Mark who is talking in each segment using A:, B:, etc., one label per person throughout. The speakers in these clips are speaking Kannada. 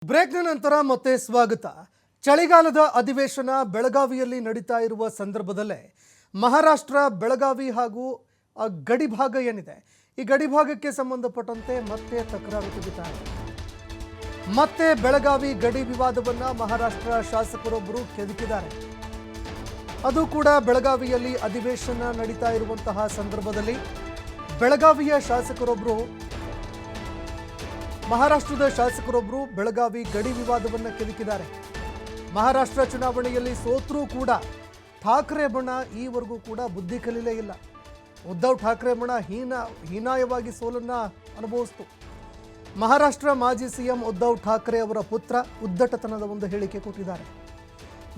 A: ಬ್ರೇಕ್ನ ನಂತರ ಮತ್ತೆ ಸ್ವಾಗತ. ಚಳಿಗಾಲದ ಅಧಿವೇಶನ ಬೆಳಗಾವಿಯಲ್ಲಿ ನಡೀತಾ ಇರುವ ಸಂದರ್ಭದಲ್ಲೇ ಮಹಾರಾಷ್ಟ್ರ ಬೆಳಗಾವಿ ಹಾಗೂ ಗಡಿಭಾಗ ಏನಿದೆ, ಈ ಗಡಿಭಾಗಕ್ಕೆ ಸಂಬಂಧಪಟ್ಟಂತೆ ಮತ್ತೆ ತಕರಾರು ತೆಗಿತಾ ಇದೆ. ಮತ್ತೆ ಬೆಳಗಾವಿ ಗಡಿ ವಿವಾದವನ್ನ ಮಹಾರಾಷ್ಟ್ರ ಶಾಸಕರೊಬ್ಬರು ಕೆದಕಿದ್ದಾರೆ. ಅದು ಕೂಡ ಬೆಳಗಾವಿಯಲ್ಲಿ ಅಧಿವೇಶನ ನಡೀತಾ ಇರುವಂತಹ ಸಂದರ್ಭದಲ್ಲಿ ಬೆಳಗಾವಿಯ ಶಾಸಕರೊಬ್ಬರು ಮಹಾರಾಷ್ಟ್ರದ ಶಾಸಕರೊಬ್ಬರು ಬೆಳಗಾವಿ ಗಡಿ ವಿವಾದವನ್ನು ಕೆದಕಿದ್ದಾರೆ. ಮಹಾರಾಷ್ಟ್ರ ಚುನಾವಣೆಯಲ್ಲಿ ಸೋತ್ರೂ ಕೂಡ ಠಾಕ್ರೆ ಬಣ ಈವರೆಗೂ ಕೂಡ ಬುದ್ಧಿ ಕಲಿಲೇ ಇಲ್ಲ. ಉದ್ಧವ್ ಠಾಕ್ರೆ ಬಣ ಹೀನಾಯವಾಗಿ ಸೋಲನ್ನ ಅನುಭವಿಸಿತು. ಮಹಾರಾಷ್ಟ್ರ ಮಾಜಿ ಸಿಎಂ ಉದ್ಧವ್ ಠಾಕ್ರೆ ಅವರ ಪುತ್ರ ಉದ್ದಟತನದ ಒಂದು ಹೇಳಿಕೆ ಕೊಟ್ಟಿದ್ದಾರೆ.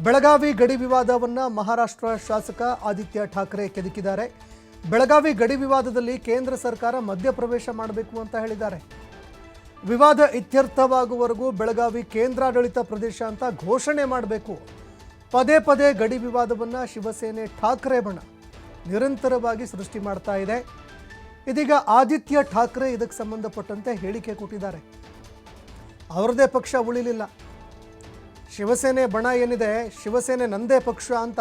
A: ಬೆಳಗಾವಿ ಗಡಿ ವಿವಾದವನ್ನ ಮಹಾರಾಷ್ಟ್ರ ಶಾಸಕ ಆದಿತ್ಯ ಠಾಕ್ರೆ ಕೆದಕಿದ್ದಾರೆ. ಬೆಳಗಾವಿ ಗಡಿ ವಿವಾದದಲ್ಲಿ ಕೇಂದ್ರ ಸರ್ಕಾರ ಮಧ್ಯಪ್ರವೇಶ ಮಾಡಬೇಕು ಅಂತ ಹೇಳಿದ್ದಾರೆ. ವಿವಾದ ಇತ್ಯರ್ಥವಾಗುವವರೆಗೂ ಬೆಳಗಾವಿ ಕೇಂದ್ರಾಡಳಿತ ಪ್ರದೇಶ ಅಂತ ಘೋಷಣೆ ಮಾಡಬೇಕು. ಪದೇ ಪದೇ ಗಡಿ ವಿವಾದವನ್ನು ಶಿವಸೇನೆ ಠಾಕ್ರೆ ಬಣ ನಿರಂತರವಾಗಿ ಸೃಷ್ಟಿ ಮಾಡ್ತಾ ಇದೆ. ಇದೀಗ ಆದಿತ್ಯ ಠಾಕ್ರೆ ಇದಕ್ಕೆ ಸಂಬಂಧಪಟ್ಟಂತೆ ಹೇಳಿಕೆ ಕೊಟ್ಟಿದ್ದಾರೆ. ಅವರದೇ ಪಕ್ಷ ಉಳಿಲಿಲ್ಲ, ಶಿವಸೇನೆ ಬಣ ಏನಿದೆ, ಶಿವಸೇನೆ ನಂದೇ ಪಕ್ಷ ಅಂತ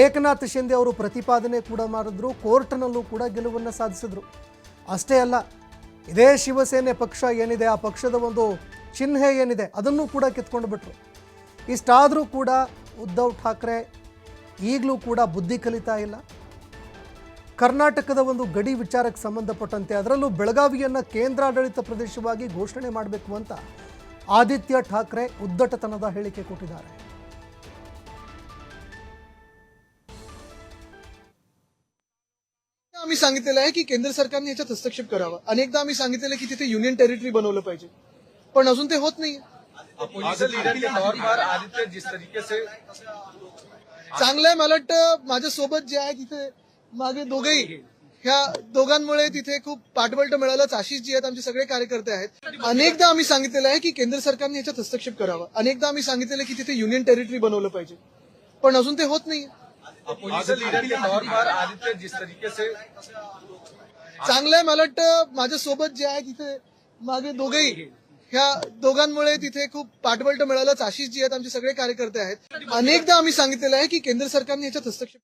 A: ಏಕನಾಥ್ ಶಿಂದೆ ಅವರು ಪ್ರತಿಪಾದನೆ ಕೂಡ ಮಾಡಿದ್ರು. ಕೋರ್ಟ್ನಲ್ಲೂ ಕೂಡ ಗೆಲುವನ್ನು ಸಾಧಿಸಿದ್ರು. ಅಷ್ಟೇ ಅಲ್ಲ, ಇದೇ ಶಿವಸೇನೆ ಪಕ್ಷ ಏನಿದೆ, ಆ ಪಕ್ಷದ ಒಂದು ಚಿಹ್ನೆ ಏನಿದೆ ಅದನ್ನು ಕೂಡ ಕಿತ್ಕೊಂಡು ಬಿಟ್ರು. ಇಷ್ಟಾದರೂ ಕೂಡ ಉದ್ಧವ್ ಠಾಕ್ರೆ ಈಗಲೂ ಕೂಡ ಬುದ್ಧಿ ಕಲಿತಾ ಇಲ್ಲ. ಕರ್ನಾಟಕದ ಒಂದು ಗಡಿ ವಿಚಾರಕ್ಕೆ ಸಂಬಂಧಪಟ್ಟಂತೆ ಅದರಲ್ಲೂ ಬೆಳಗಾವಿಯನ್ನು ಕೇಂದ್ರಾಡಳಿತ ಪ್ರದೇಶವಾಗಿ ಘೋಷಣೆ ಮಾಡಬೇಕು ಅಂತ ಆದಿತ್ಯ ಠಾಕ್ರೆ ಉದ್ದಟತನದ ಹೇಳಿಕೆ ಕೊಟ್ಟಿದ್ದಾರೆ.
B: आम्ही सांगितलेलं आहे की केंद्र सरकारने याच्यात हस्तक्षेप करावा. अनेकदा आम्ही सांगितलेलं की तिथे युनियन टेरिटरी बनवलं पाहिजे, पण अजून ते होत नाही.
C: अपोजिशन लीडर के तौर पर आदित्य जिस तरीके से
B: चांगलं आहे. मला वाटतं माझ्या सोबत जे आहे तिथे मागे दोघेही, ह्या दोघांमुळे तिथे खूप पाठबळ मिळालंच. आशिष जी आहेत आमचे सगळे कार्यकर्ते आहेत. अनेकदा आम्ही सांगितलेलं आहे की केंद्र सरकारने याच्यात हस्तक्षेप करावा. अनेकदा आम्ही सांगितलेलं की तिथे युनियन टेरिटरी बनवलं पाहिजे, पण अजून ते होत नाही.
C: अपोजिशन लीडर के तौर पर आदित्य जिस तरीके से
B: चांगलं आहे. मला वाटतं माझ्या सोबत जे आहे तिथे मागे दोघेही, ह्या दोघांमुळे तिथे खूप पाठबळ मिळालंच. आशिष जी आहेत आमचे सगळे कार्यकर्ते आहेत. अनेकदा आम्ही सांगितलेलं आहे की केंद्र सरकारने याच्यात हस्तक्षेप